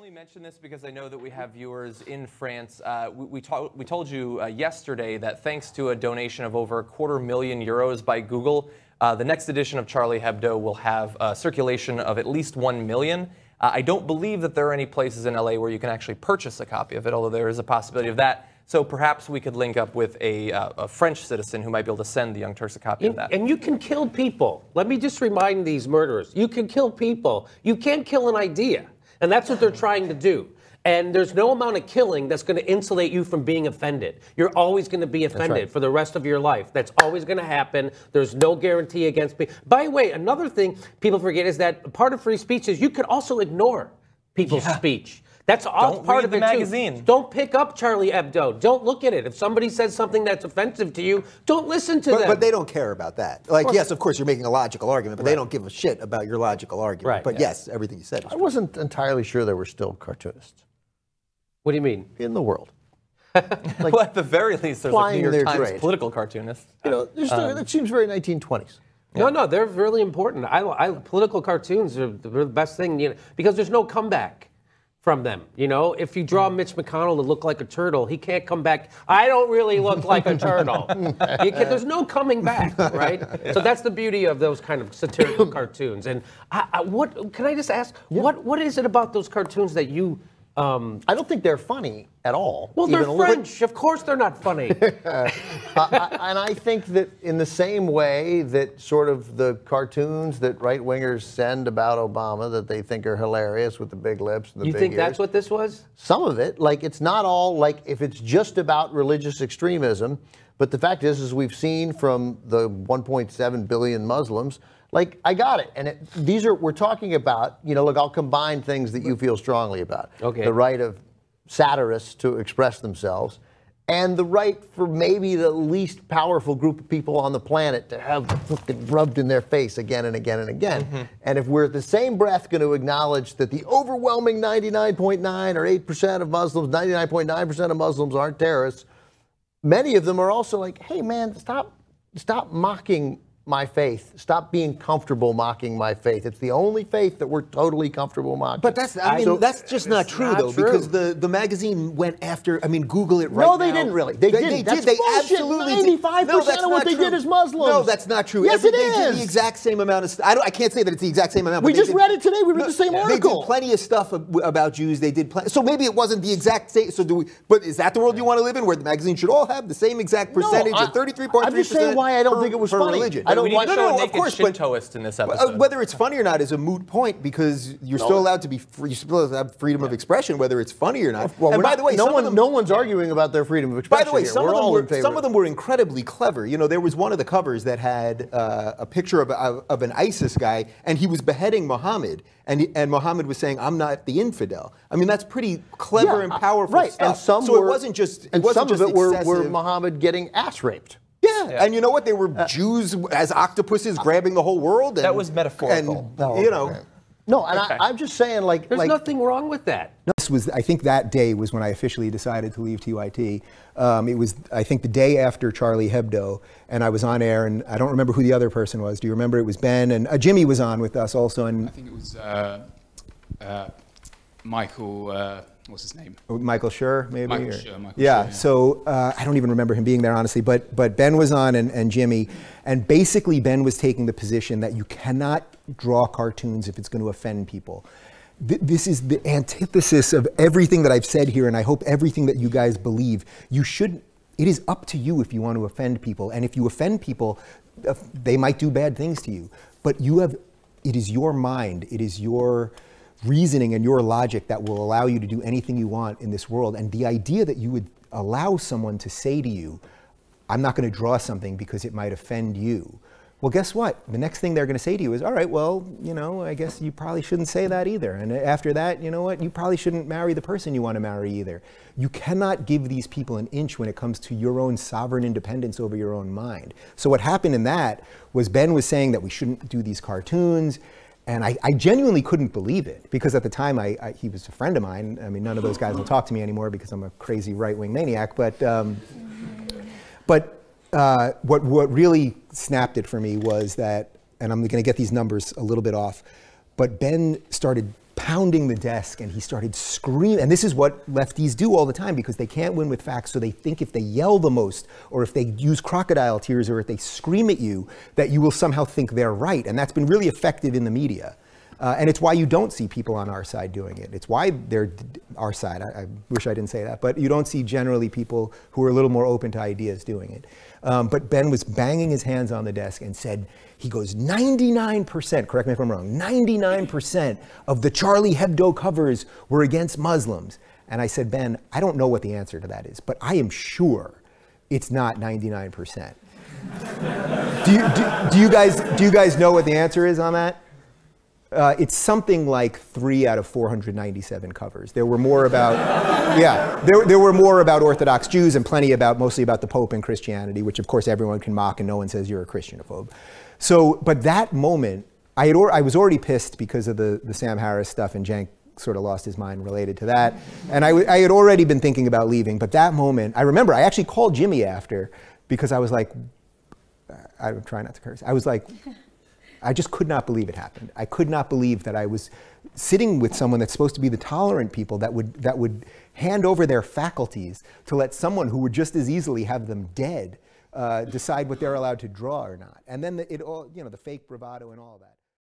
only mention this because I know that we have viewers in France. We told you yesterday that thanks to a donation of over €250,000 by Google, the next edition of Charlie Hebdo will have a circulation of at least 1 million. I don't believe that there are any places in LA where you can actually purchase a copy of it, although there is a possibility of that. So perhaps we could link up with a French citizen who might be able to send the Young Turks a copy of that. And you can kill people. Let me just remind these murderers, you can kill people. You can't kill an idea. And that's what they're trying to do. And there's no amount of killing that's going to insulate you from being offended. You're always going to be offended for the rest of your life. That's always going to happen. There's no guarantee against people. By the way, another thing people forget is that part of free speech is you could also ignore people's speech. That's all part of the magazine. Don't pick up Charlie Hebdo. Don't look at it. If somebody says something that's offensive to you, don't listen to them. But they don't care about that. Like, yes, of course, you're making a logical argument, but they don't give a shit about your logical argument. Right. But yes, everything you said is I wasn't entirely sure there were still cartoonists. What do you mean? In the world. Like, well, at the very least, there's like New York Times political cartoonists. You know, that seems very 1920s. Yeah. No, they're really important. Political cartoons are the best thing, you know, because there's no comeback from them. You know, if you draw Mitch McConnell to look like a turtle, he can't come back. I don't really look like a turtle. There's no coming back, right? So that's the beauty of those kind of satirical cartoons. And what can I just ask? Yeah. What is it about those cartoons that you? I don't think they're funny at all. Well, they're French. Of course they're not funny. And I think that in the same way that sort of the cartoons that right-wingers send about Obama that they think are hilarious with the big lips and the big ears. You think that's what this was? Some of it. Like, it's not all, like, if it's just about religious extremism, but the fact is we've seen from the 1.7 billion Muslims, like, I got it. And we're talking about, you know, look, I'll combine things that you feel strongly about. Okay. The right of satirists to express themselves, and the right for maybe the least powerful group of people on the planet to have the fucking rubbed in their face again and again and again. Mm-hmm. And if we're at the same breath going to acknowledge that the overwhelming 99.9 or 8% of Muslims, 99.9% of Muslims aren't terrorists, many of them are also like, hey man, stop mocking my faith. Stop being comfortable mocking my faith. It's the only faith that we're totally comfortable mocking. But that's, I mean, that's just not true, though, because the magazine went after, I mean, Google it right now. No, they didn't really. They didn't. That's they bullshit. absolutely 95% of what they did is Muslims. No, that's not true. Yes, it They is. did the exact same amount of I can't say that it's the exact same amount. We just read it today. We read the same article. They did plenty of stuff about Jews. They did so maybe it wasn't the exact same. So but is that the world you want to live in, where the magazine should all have the same exact percentage of 33.3%? I'm just saying why I don't think it was funny. Religion. I don't want to show of course, Shintoist in this episode. Whether it's funny or not is a moot point, because you're still allowed to be free. You're still allowed to have freedom of expression, whether it's funny or not. Well, and by the way, no one's arguing about their freedom of expression. By the way, here. some of them were incredibly clever. You know, there was one of the covers that had a picture of an ISIS guy, and he was beheading Muhammad, and Muhammad was saying, "I'm not the infidel." I mean, that's pretty clever and powerful stuff. And it wasn't just. Some of it were Muhammad getting ass raped. Yeah, and you know what? They were Jews as octopuses grabbing the whole world. That was metaphorical. And, you know. No, and I'm just saying, like... There's nothing wrong with that. I think that day was when I officially decided to leave TYT. It was, I think, the day after Charlie Hebdo, and I was on air, and I don't remember who the other person was. Do you remember? It was Ben, and Jimmy was on with us also. And I think it was Michael... what's his name? Michael Schur, maybe? Michael Schur, yeah, so I don't even remember him being there, honestly, but Ben was on and Jimmy, and basically Ben was taking the position that you cannot draw cartoons if it's going to offend people. This is the antithesis of everything that I've said here, and I hope everything that you guys believe. It is up to you if you want to offend people, and if you offend people, they might do bad things to you, but it is your mind, it is your reasoning and your logic that will allow you to do anything you want in this world. And the idea that you would allow someone to say to you, I'm not going to draw something because it might offend you. Well, guess what? The next thing they're going to say to you is, all right, well, you know, I guess you probably shouldn't say that either. And after that, you know what? You probably shouldn't marry the person you want to marry either. You cannot give these people an inch when it comes to your own sovereign independence over your own mind. So what happened in that was Ben was saying that we shouldn't do these cartoons. And I genuinely couldn't believe it, because at the time he was a friend of mine. I mean, none of those guys will talk to me anymore because I'm a crazy right-wing maniac. But what really snapped it for me was that, and I'm going to get these numbers a little bit off, but Ben started pounding the desk, and he started screaming. And this is what lefties do all the time, because they can't win with facts, so they think if they yell the most, or if they use crocodile tears, or if they scream at you, that you will somehow think they're right. And that's been really effective in the media. And it's why you don't see people on our side doing it. It's why they're our side. I wish I didn't say that. But you don't see generally people who are a little more open to ideas doing it. But Ben was banging his hands on the desk and said, he goes, 99%, correct me if I'm wrong, 99% of the Charlie Hebdo covers were against Muslims. And I said, Ben, I don't know what the answer to that is, but I am sure it's not 99%. do you guys know what the answer is on that? It's something like 3 out of 497 covers. There were more about, yeah, there were more about Orthodox Jews and plenty about, mostly about the Pope and Christianity, which of course everyone can mock and no one says you're a Christianophobe. So, but that moment, I was already pissed because of the Sam Harris stuff, and Cenk sort of lost his mind related to that. And I had already been thinking about leaving, but that moment, I remember I actually called Jimmy after, because I was like, I'm trying not to curse. I was like, I just could not believe it happened. I could not believe that I was sitting with someone that's supposed to be the tolerant people that would hand over their faculties to let someone who would just as easily have them dead decide what they're allowed to draw or not. And then the fake bravado and all that.